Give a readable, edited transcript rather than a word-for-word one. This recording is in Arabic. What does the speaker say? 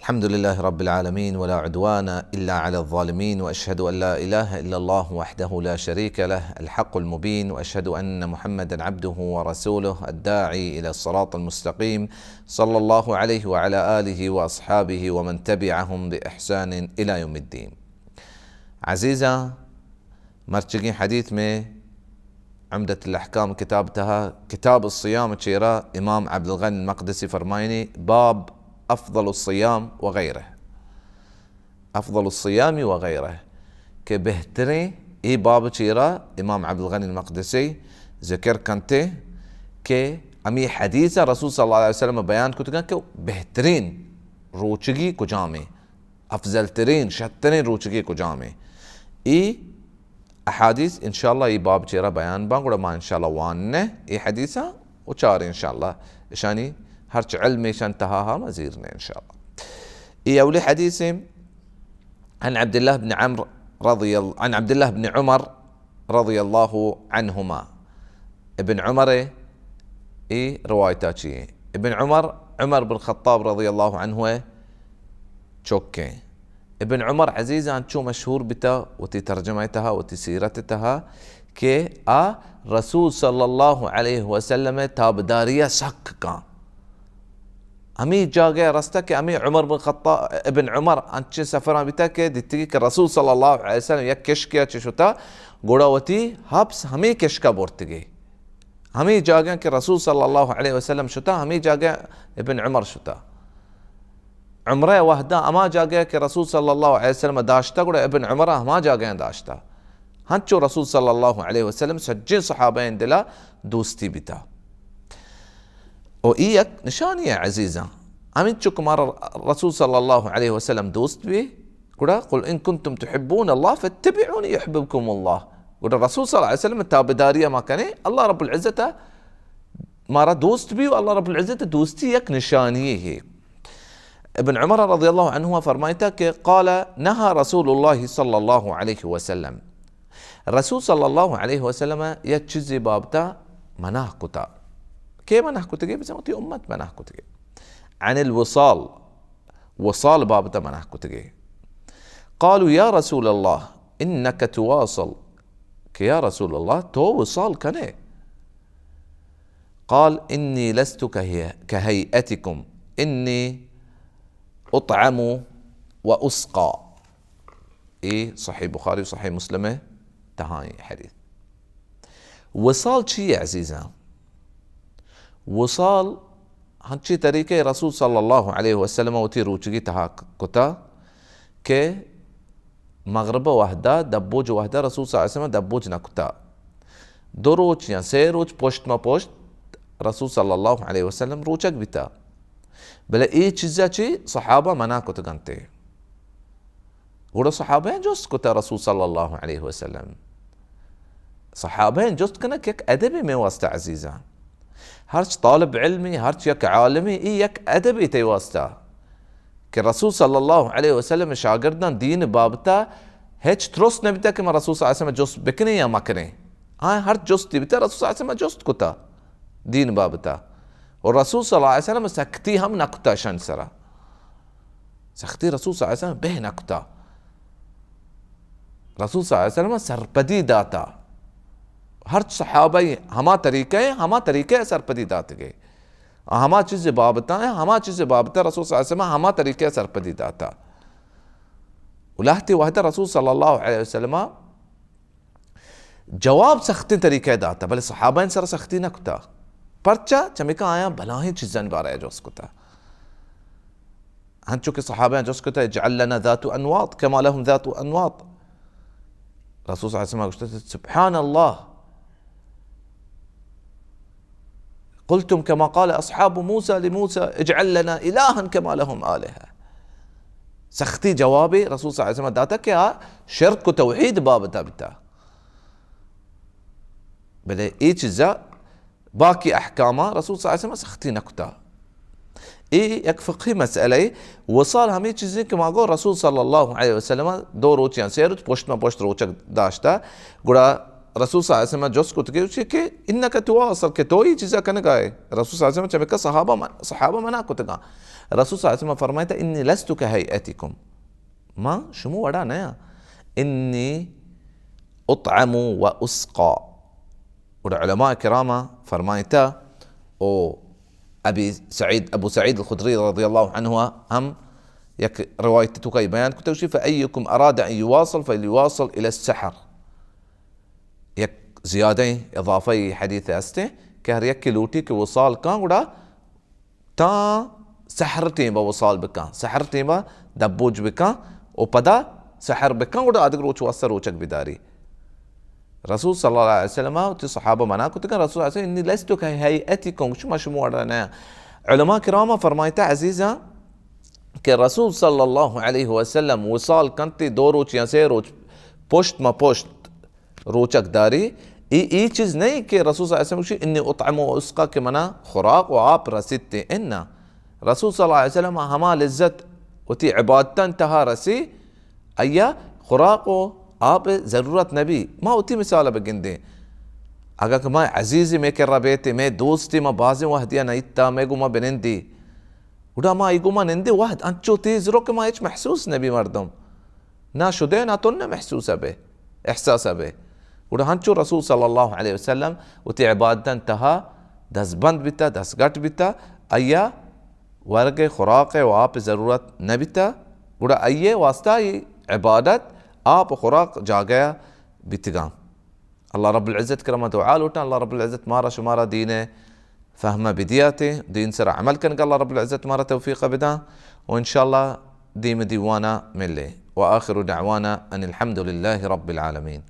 الحمد لله رب العالمين ولا عدوان إلا على الظالمين، وأشهد أن لا إله إلا الله وحده لا شريك له الحق المبين، وأشهد أن محمدا عبده ورسوله الداعي إلى الصراط المستقيم، صلى الله عليه وعلى آله وأصحابه ومن تبعهم بإحسان إلى يوم الدين. عزيزة مرچگی حديث में عمدة الأحكام كتاب الصيام تشيرا إمام عبد الغني المقدسي فرمايني باب أفضل الصيام وغيره. أفضل الصيام وغيره كبهتري إي باب تشيرا إمام عبد الغني المقدسي ذكر كنته كي أمي حديثة رسول صلى الله عليه وسلم بيان كتغان كو بهترين روچگی کجامه، أفضل ترين شترين روچگی کجامه. إي أحاديث إن شاء الله إي باب تشيرا بيان بانقول ما إن شاء الله وانه إي حديثة وشاري إن شاء الله إشاني هرش علمي شنتهاها مزيرنا إن شاء الله. إي أولي حديثي عن عبد الله بن عمر رضي الله عنهما. ابن عمر إي روايتاتي ابن عمر بن الخطاب رضي الله عنه شوكي. ابن عمر عزيزة شو مشهور بتا وتي ترجمتها وتي سيرتها كي رسول صلى الله عليه وسلم تابدارية شك كان أمي جاگه راستا که أمي عمر بن خطاب ابن عمر انچه سفران بیتا که دیتی که رسول صلی الله علیه وسلم یک کشکیا چه شتا گوڑاوتی حبس همه کشکا بورتگی همه جاگه که رسول صلی الله علیه وسلم شتا همه جاگه ابن عمر شتا عمره وحده اما جاگه که رسول صلی الله علیه وسلم داشتا گوڑا ابن عمر اما جاگه داشتا هنچو رسول صلی الله علیه وسلم سجن صحابين دلا دوستی بیتا. وإياك نشانية عزيزة أمين شو كمار الرسول صلى الله عليه وسلم دوست بي قل إن كنتم تحبون الله فاتبعوني يحببكم الله. قل الرسول صلى الله عليه وسلم التابدارية ما كان الله رب العزة ما دوست بي والله رب العزة دوستي يك نشانية هي. ابن عمر رضي الله عنه فرمايتك قال نهى رسول الله صلى الله عليه وسلم. الرسول صلى الله عليه وسلم يتشزي بابتا مناه كتا كيف مناه كتجي بسمتي أمة مناه كتجي عن الوصال وصال بابتا مناه كتجي. قالوا يا رسول الله إنك تواصل يا رسول الله تو وصال كنه. قال إني لست كهيئتكم إني أطعم وأسقى. إيه صحيح بخاري وصحيح مسلمة تهاي حديث. وصال شي عزيزة وصال هنچی طریقے رسول صلی اللہ علیہ وسلم وتی روچگی تها کتا که مغرب وحده دبوج وحده رسول صلی اللہ علیہ وسلم دبوج نکتا دو روچ یا سه روچ پشت ما پشت رسول صلی اللہ علیہ وسلم روچک بیتا بلا ای چیزا چی صحابه منا کتا گنتے گوڑا صحابین جست کتا رسول صلی اللہ علیہ وسلم صحابین جست کنک یک ادبی میں واسطہ عزیزان هرش طالب علمي هرش يك عالمي يك أدبي تيواستا كالرسول صلى الله عليه وسلم شاگردان دين بابتا هيج ترست نبتا كما رسول صلى الله عليه وسلم جست بكني يا مكني هر جست بتا رسول صلى الله عليه وسلم جست كتا دين بابتا والرسول صلى الله عليه وسلم سكتي هم نكتا شان سرا سكتي رسول صلى الله عليه وسلم به نكتا رسول صلى الله عليه وسلم سرپدی داتا ہر صحابہ ہما طریقے سرپدی دات گئے ہما چیز بابتا ہے ہما چیز بابتا رسول صلی اللہ علیہ وسلم ہما طریقے سرپدی داتا ولہتی وحدہ رسول صلی اللہ علیہ وسلم جواب سختی طریقے داتا بلے صحابہ سر سختی نہ کتا پرچا چمکا آیا بلاہی چیزن بارا ہے جو اس کتا ہن چونکہ صحابہ جو اس کتا اجعل لنا ذات انواط کما لهم ذات انواط رسول صلی اللہ علیہ وسلم سبحان اللہ قلتم كما قال أصحاب موسى لموسى اجعل لنا إلها كما لهم آلهة. سختي جوابي رسول صلى الله عليه وسلم داتا كيا شرك وتوحيد باب تابتا بل اي چیزا باقي احكامها رسول صلى الله عليه وسلم سختي نكتا اي یک فقهي مسألة وصال همي چیزی که ما گو رسول صلى الله عليه وسلم دو روچ یا سه روچ پشت ما پشت روچک داشتا گوڑا रसूल सल्लल्लाहु अलैहि वसल्लम जोस कुत के इन्नका तुवासल के तो ही चीज़ा कने गाए रसूल सल्लल्लाहु अलैहि वसल्लम चमेका सहाबा मना कुतगा रसूल सल्लल्लाहु अलैहि वसल्लम फरमाया था इन्नी लस्तु कहैअतिकुम मां शुमु वड़ा नया इन्नी उतअमु व उसqa और उलमा किरामा फरमाया ओ अबू सईद अल-खुदरी रज़ियल्लाहु अन्हु हम यक रवायत तो कई बयान कुछ फ़अय्युकुम अराद अन युवासल फलियुवासल इला अस्सहर यक ज़ियादा इज़ाफ़ी हदीस अस्ते कि हर यक लूटी के वसाल कां गुड़ा ता सहर टीमा वसाल बिका सहर टीमा दब्बुज बिका ओ पदा सहर बिका गुड़ा अदग रोच वसर रोचक बिदारी रसूल सल्लल्लाहु अलैहि वसल्लम ते सहाबा मना कुछ रसूल सल्लल्लाहु अलैहि वसल्लम इन्नी लस्तु कहैअतिकुम शु मशमू अड़ना उलमा किरामा फरमायता अजीज़ा कि रसूल सल्लल्लाहु अलैहि वसल्लम वसाल कंती 2 रोच या 3 रोच पुष्ट म पुष्ट रोचक दारी ये चीज़ नहीं कि रसूल सल्लल्लाहु अलैहि वसल्लम इन्नी उतअमु उसका के मना खुराक व आप रसीदते इन्ना रसूल सल्लल्लाहु अलैहि वसल्लम हमा इज्जत उती इबादतन तहा रसी अय्या खुराक व आप ज़रूरत नबी माँ उती मिसाल बगिंदे अगर कि मैं अजीज़ी में कर रबेते मैं दोस्ती में बाज़े वहदिया नईता मैं गुमा बिनिंदी उड़ा माँ इगुमा निंदे वाहद अंचो तेज रो के माँ इच महसूस नबी मर्दम ना शुदे ना तो न महसूस अबे एहसास अबे उड़ा हंचो रसूल सल्लल्लाहु अलैहि वसल्लम उती इबादतन तहा दसबंद बिता दसगट बिता अय्या वर्गे खुराक व आप ज़रूरत न बिता उड़ा अय्ये वास्ता ये इबादत आप खुराक जा गया बितगा अल्लाह रब्बुल इज़्ज़त करम दुआ लूटा अल्लाह रब्बुल इज़्ज़त मारा शुमारा दीन फहमा बिदियाते दीन सर अमल करने का अल्लाह रब्बुल इज़्ज़त मारा तौफीक बिदा और इंशाअल्लाह दीम दीवाना मिले व आखिर दअवाना अनिल हम्दुलिल्लाहि रब्बिल आलमीन।